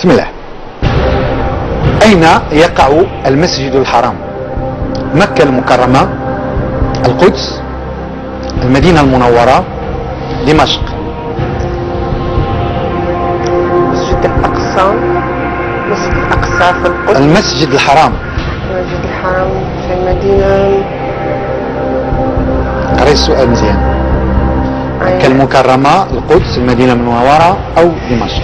بسم الله. أين يقع المسجد الحرام؟ مكة المكرمة، القدس، المدينة المنورة، دمشق. مسجد الأقصى. مسجد الأقصى في القدس. المسجد الحرام. المسجد الحرام في المدينة. قري السؤال مزيان. مكة المكرمة، القدس، المدينة المنورة أو دمشق.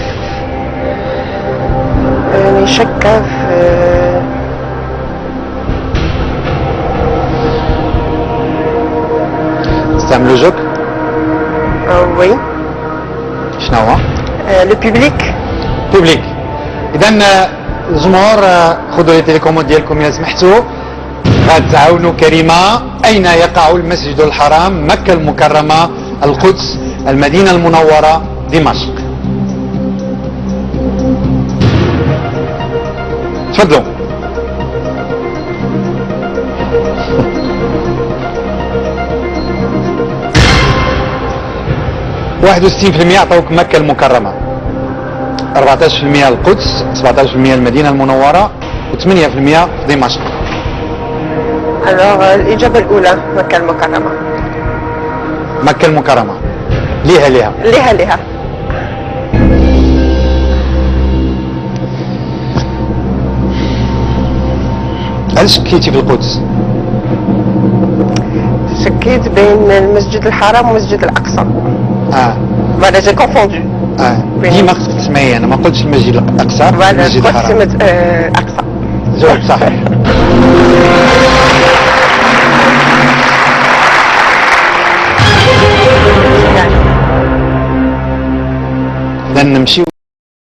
يعني شكة في استعملوا جوك. وي. شنو هو؟ لو بيبليك. بوبليك. إذا الجمهور خذوا لي تيليكوموند ديالكم إذا سمحتوا. غتعاونوا كريمة. أين يقع المسجد الحرام؟ مكة المكرمة، القدس، المدينة المنورة، دمشق. تفضلوا. 61% عطوك مكة المكرمة، 14% القدس، 17% المدينة المنورة، و8% دمشق. alors الإجابة الأولى مكة المكرمة. مكة المكرمة. ليها لها هل شكيتي في القدس؟ شكيت بين المسجد الحرام والمسجد الأقصى. فوالا جي كونفوندو. ديما خصك تسمعي، انا ما قلتش المسجد الاقصى، المسجد الحرام. الأقصى. جواب صحيح. إذا نمشيو